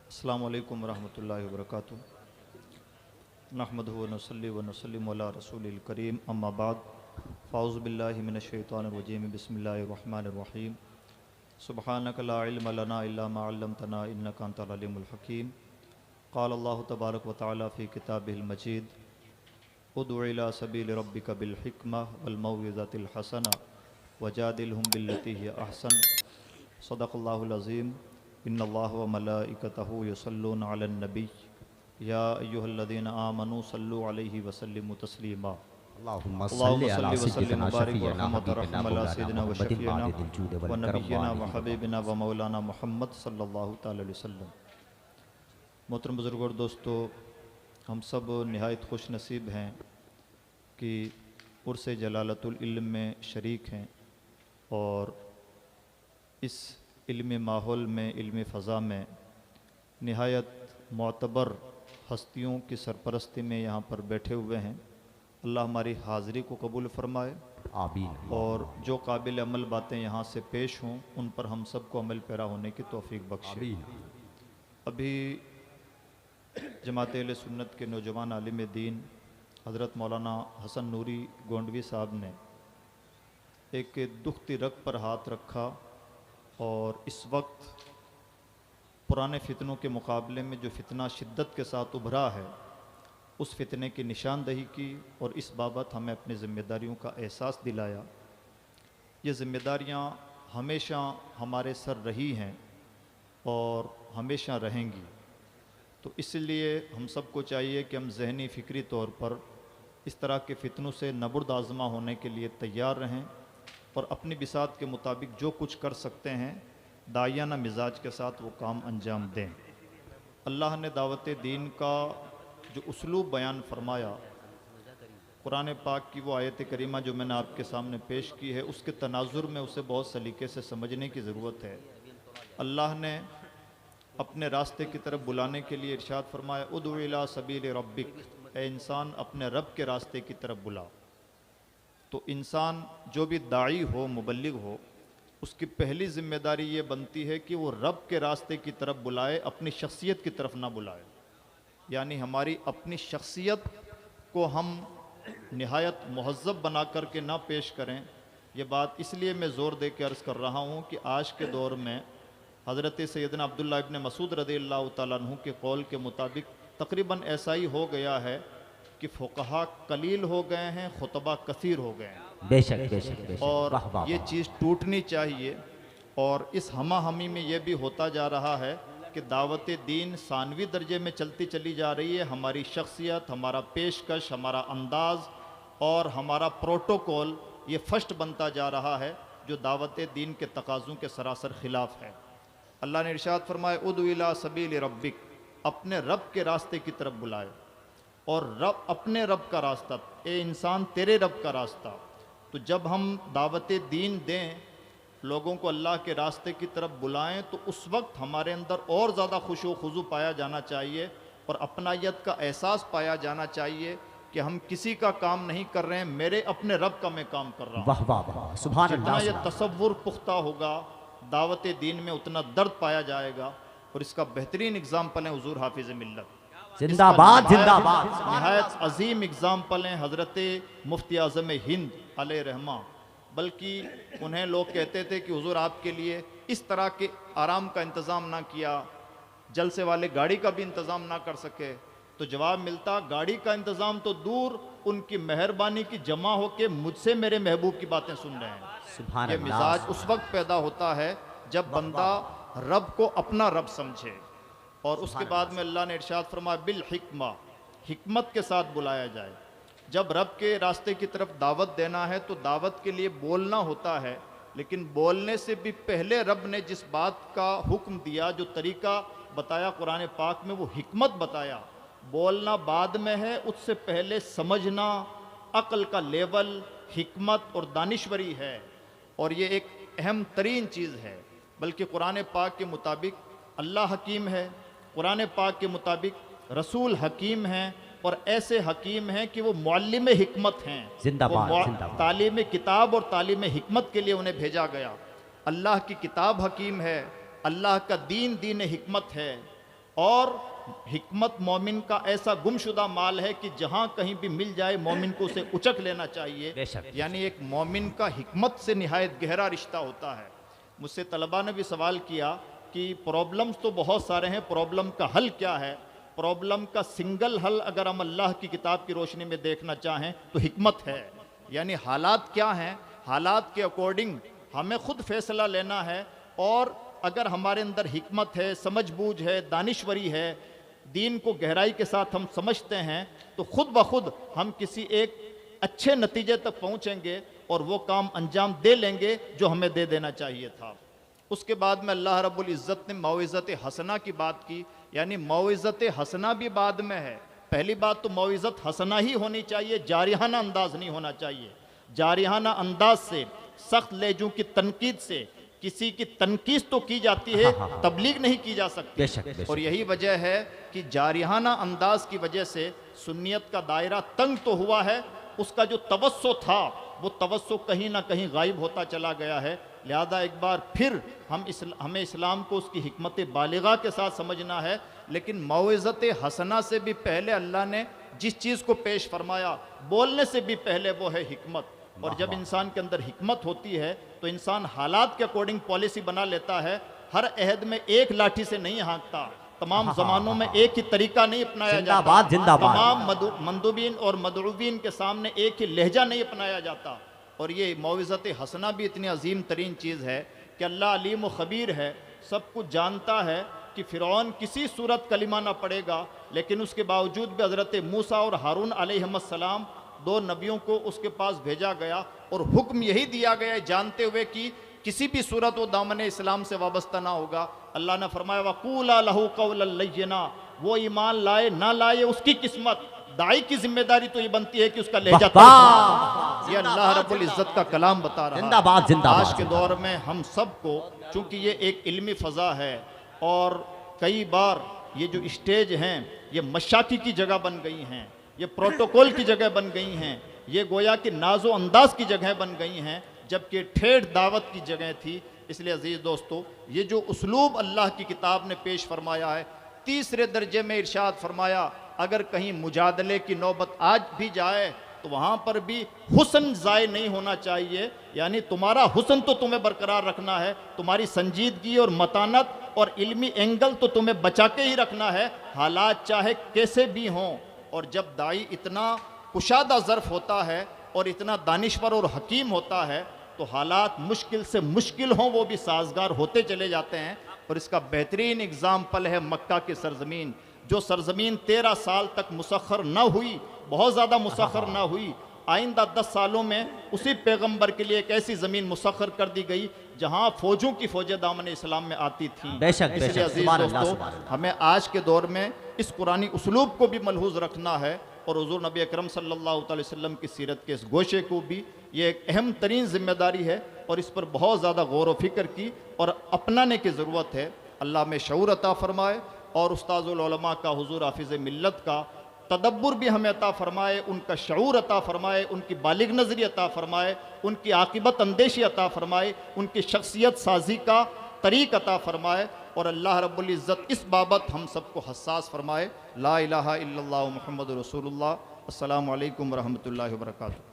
अस्सलामु अलैकुम रहमतुल्लाहि व बरकातुहू। नहमदुहु व नसल्ली व नसल्लिमु अला रसूलिल करीम, अम्मा बाद। फ़ाऊज़ु बिल्लाहि मिनश शैतानिर रजीम, बिस्मिल्लाहिर रहमानिर रहीम। सुब्हानक ला इल्म लना इल्ला मा अल्लमतना इन्नका अंतल अलीमुल हकीम। क़ाल अल्लाहु तबारक व तआला फ़ी किताबिहिल मजीद, उदउ इला सबीलि रब्बिका बिल हिक्मह वल मौइज़तिल हसना वजादिलहुम बिल्लती हिय अहसन। सदक़ल्लाहुल अज़ीम। इन्नल्लाह व मलाइकतहु युसल्लूना अलन नबी या अय्युहल्लज़ीना आमनू सल्लु अलैहि व सल्लिमू तस्लीमा। अल्लाहुम्मा अल्लाहुम्मा सल्लि अला सल्लि व सल्लिम सय्यिदिना व बारिक व शफ़ीअना रहमत व हबीबिना रहम अला मौलाना सय्यिदिना व मुहम्मदिन शफ़ीअना मादिदिल जूद व वल करम नबिय्यिना व वालिहि हबीबिना व मौलाना मुहम्मद सल्लल्लाहु तआला अलैहि वसल्लम। मोहतरम बुज़ुर्गों और दोस्तों, हम सब निहायत खुश नसीब हैं कि उर्स जलालतुल इल्म में शरीक हैं और इस इल्मी माहौल में, इल्मी फ़ज़ा में निहायत मोतबर हस्तियों की सरपरस्ती में यहाँ पर बैठे हुए हैं। अल्लाह हमारी हाज़िरी को कबूल फ़रमाए आमीन। और जो काबिल अमल बातें यहाँ से पेश हों उन पर हम सब को अमल पैरा होने की तौफ़ीक बख्शे। आमीन। अभी जमात अहले सुन्नत के नौजवान आलिम दीन हज़रत मौलाना हसन नूरी गोंडवी साहब ने एक दुखती रग पर हाथ रखा और इस वक्त पुराने फितनों के मुकाबले में जो फितना शिद्दत के साथ उभरा है उस फितने की निशानदही की और इस बाबत हमें अपनी ज़िम्मेदारियों का एहसास दिलाया। ये ज़िम्मेदारियाँ हमेशा हमारे सर रही हैं और हमेशा रहेंगी, तो इसलिए हम सबको चाहिए कि हम जहनी फ़िक्री तौर पर इस तरह के फितनों से नबुर्द आज़मा होने के लिए तैयार रहें और अपनी बिसात के मुताबिक जो कुछ कर सकते हैं दायाना मिजाज के साथ वो काम अंजाम दें। अल्लाह ने दावत दीन का जो उसलूब बयान फरमाया, कुरान पाक की वो आयत करीमा जो मैंने आपके सामने पेश की है, उसके तनाजुर में उसे बहुत सलीके से समझने की ज़रूरत है। अल्लाह ने अपने रास्ते की तरफ बुलाने के लिए इरशाद फरमाया, उदउ इला सबील रब्बिक, ए इंसान अपने रब के रास्ते की तरफ बुला। तो इंसान जो भी दाई हो, मुबल्लिग हो, उसकी पहली ज़िम्मेदारी ये बनती है कि वो रब के रास्ते की तरफ बुलाए, अपनी शख्सियत की तरफ ना बुलाए। यानी हमारी अपनी शख्सियत को हम निहायत महज़्ज़ब बना कर के ना पेश करें। ये बात इसलिए मैं ज़ोर दे के अर्ज़ कर रहा हूँ कि आज के दौर में हज़रत सैयदना अब्दुल्लाह इब्न मसूद रज़ियल्लाहु तआला अन्हु के कौल के मुताबिक तकरीबन ऐसा ही हो गया है कि फ़ुक़हा कलील हो गए हैं, खुतबा कसीर हो गए हैं। बेशक बेशक बेशक। और वाह वाह ये वाह। चीज़ टूटनी चाहिए। और इस हमा हमी में ये भी होता जा रहा है कि दावत दीन सानवी दर्जे में चलती चली जा रही है। हमारी शख्सियत, हमारा पेशकश, हमारा अंदाज़ और हमारा प्रोटोकॉल ये फर्स्ट बनता जा रहा है, जो दावत दीन के तकाज़ों के सरासर ख़िलाफ़ है। अल्लाह ने इरशाद फरमाया, उदउ इला सबील रब्बिक, अपने रब के रास्ते की तरफ बुलाए। और रब, अपने रब का रास्ता, ए इंसान तेरे रब का रास्ता। तो जब हम दावत दीन दें, लोगों को अल्लाह के रास्ते की तरफ बुलाएं, तो उस वक्त हमारे अंदर और ज़्यादा खुशू खुजू पाया जाना चाहिए और अपनायत का एहसास पाया जाना चाहिए कि हम किसी का काम नहीं कर रहे हैं, मेरे अपने रब का मैं काम कर रहा हूँ। वाह वाह वाह। सुभान जितना अल्लाह। यह तसव्वुर पुख्ता होगा दावत दीन में, उतना दर्द पाया जाएगा। और इसका बेहतरीन एग्जाम्पल है हुजूर हाफिज़ मिल्लत। जिंदाबाद जिंदाबाद। नहायत अजीम एग्जाम्पल हैं हज़रत मुफ्ती आज़म हिंद अलैहि रहमा। बल्कि उन्हें लोग कहते थे कि हुजूर आपके लिए इस तरह के आराम का इंतज़ाम ना किया, जलसे वाले गाड़ी का भी इंतज़ाम ना कर सके, तो जवाब मिलता, गाड़ी का इंतज़ाम तो दूर, उनकी मेहरबानी की जमा होके मुझसे मेरे महबूब की बातें सुन रहे हैं। सुभान ये अल्लाह। मिजाज उस वक्त पैदा होता है जब बंदा रब को अपना रब समझे। और उसके बाद में अल्लाह ने इरशाद फरमाया, बिल हिक्मा, हिकमत के साथ बुलाया जाए। जब रब के रास्ते की तरफ दावत देना है तो दावत के लिए बोलना होता है, लेकिन बोलने से भी पहले रब ने जिस बात का हुक्म दिया, जो तरीका बताया कुरान पाक में, वो हिकमत बताया। बोलना बाद में है, उससे पहले समझना, अक्ल का लेवल, हिकमत और दानिश्वरी है। और ये एक अहम तरीन चीज़ है। बल्कि कुरान पाक के मुताबिक अल्लाह हकीम है, कुरान पाक के मुताबिक रसूल हकीम हैं, और ऐसे हकीम हैं कि वो मुअल्लिम हिकमत हैं। जिंदाबाद वो जिंदाबाद। तालीम किताब और तालीम हिकमत के लिए उन्हें भेजा गया। अल्लाह की किताब हकीम है, अल्लाह का दीन दीन हिकमत है। और हिकमत मोमिन का ऐसा गुमशुदा माल है कि जहाँ कहीं भी मिल जाए मोमिन को उसे उचक लेना चाहिए। बेशक। यानी एक मोमिन का हिकमत से निहायत गहरा रिश्ता होता है। मुझसे तलबा ने भी सवाल किया कि प्रॉब्लम्स तो बहुत सारे हैं, प्रॉब्लम का हल क्या है? प्रॉब्लम का सिंगल हल अगर हम अल्लाह की किताब की रोशनी में देखना चाहें तो हिकमत है। यानी हालात क्या हैं, हालात के अकॉर्डिंग हमें खुद फैसला लेना है। और अगर हमारे अंदर हिकमत है, समझबूझ है, दानिश्वरी है, दीन को गहराई के साथ हम समझते हैं, तो खुद ब खुद हम किसी एक अच्छे नतीजे तक पहुंचेंगे और वो काम अंजाम दे लेंगे जो हमें दे देना चाहिए था। उसके बाद में अल्लाह रब्बुल इज़्ज़त ने मौइज़त हसना की बात की। यानी मौइज़त हसना भी बाद में है। पहली बात तो मौइज़त हसना ही होनी चाहिए, जारिहाना अंदाज नहीं होना चाहिए। जारिहाना अंदाज से, सख्त लहजों की तनकीद से किसी की तनकीद तो की जाती है, तबलीग नहीं की जा सकती। बेशक, बेशक। और यही वजह है कि जारिहाना अंदाज की वजह से सुन्नियत का दायरा तंग तो हुआ है, उसका जो तवस्सो था वो तवस्सो कहीं ना कहीं गायब होता चला गया है। लिहाजा एक बार फिर हमें इस्लाम को उसकी हिकमत बालिगा के साथ समझना है। लेकिन मौइज़त हसना से भी पहले अल्लाह ने जिस चीज़ को पेश फरमाया, बोलने से भी पहले, वो है हिकमत। और जब इंसान के अंदर हिकमत होती है तो इंसान हालात के अकॉर्डिंग पॉलिसी बना लेता है। हर अहद में एक लाठी से नहीं हाँकता, तमाम ज़मानों में एक ही तरीका नहीं अपनाया जाता, जिंदाबाद, जिंदाबाद। तमाम मंदुबीन और मदऊबीन के सामने एक ही लहजा नहीं अपनाया जाता। और ये मौइज़त हसना भी इतनी अजीम तरीन चीज़ है कि अल्लाह अलीम व ख़बीर है, सब कुछ जानता है कि फ़िरौन किसी सूरत कलिमा ना पड़ेगा, लेकिन उसके बावजूद भी हज़रत मूसा और हारून अलैहिस्सलाम, दो नबियों को उसके पास भेजा गया और हुक्म यही दिया गया है, जानते हुए कि किसी भी सूरत वो दामन इस्लाम से वाबस्ता ना होगा। अल्लाह ने फरमाया वक़ूला लहू क़ौलन लय्यिना, वो ईमान लाए ना लाए उसकी किस्मत, दाई की जिम्मेदारी तो ये बनती है कि उसका लहजा ये अल्लाह रब्बुल इज़्ज़त का कलाम बता रहा है। जिंदाबाद, जिंदाबाद। आज के दौर में हम सबको, चूंकि ये एक इल्मी फ़ज़ा है और कई बार ये जो स्टेज हैं ये मशाकी की जगह बन गई हैं, ये प्रोटोकॉल की जगह बन गई हैं, ये गोया कि नाजो अंदाज की जगह बन गई हैं, जबकि ठेठ दावत की जगह थी। इसलिए अजीज़ दोस्तों, ये जो उसलूब अल्लाह की किताब ने पेश फरमाया है, तीसरे दर्जे में इरशाद फरमाया, अगर कहीं मुजादले की नौबत आज भी जाए तो वहाँ पर भी हुस्न ज़ाय नहीं होना चाहिए। यानी तुम्हारा हुस्न तो तुम्हें बरकरार रखना है, तुम्हारी संजीदगी और मतानत और इल्मी एंगल तो तुम्हें बचा के ही रखना है, हालात चाहे कैसे भी हों। और जब दाई इतना कुशादा ज़र्फ़ होता है और इतना दानिश्वर और हकीम होता है तो हालात मुश्किल से मुश्किल हों वो भी साजगार होते चले जाते हैं। और इसका बेहतरीन एग्ज़ाम्पल है मक्का की सरज़मीन, जो सरज़मीन 13 साल तक मुसख्खर न हुई, बहुत ज़्यादा मुसख्खर न हुई। आइंदा 10 सालों में उसी पैगंबर के लिए एक ऐसी ज़मीन मुसख्खर कर दी गई जहाँ फ़ौजों की फ़ौजें दामन इस्लाम में आती थी। बेशक, इसलिए बेशक। अजीज़ सुभान अल्लाह, दोस्तों, सुभान अल्लाह। हमें आज के दौर में इस कुरानी उसलूब को भी मलहूज़ रखना है और हुज़ूर नबी अकरम सल्लल्लाहु अलैहि वसल्लम की सीरत के इस गोशे को भी ये एक अहम तरीन ज़िम्मेदारी है और इस पर बहुत ज़्यादा गौर व फिक्र की और अपनाने की ज़रूरत है। अल्लाह में शऊर अता फ़रमाए और उस्ताज़ुल उलमा का, हुज़ूर हाफ़िज़ मिल्लत का तदब्बुर भी हमें अता फ़रमाए, उनका शऊर अता फ़रमाए, उनकी बालिग नज़री अता फ़रमाए, उनकी आक़िबत अंदेशी अता फ़रमाए, उनकी शख्सियत साजी का तरीक़ अता फ़रमाए और अल्लाह रब्बुल इज़्ज़त इस बाबत हम सबको हस्सास फ़रमाए। ला इलाहा इल्लल्लाह मुहम्मदुर रसूलुल्लाह। अस्सलामु अलैकुम व रहमतुल्लाहि व बरकातुहू।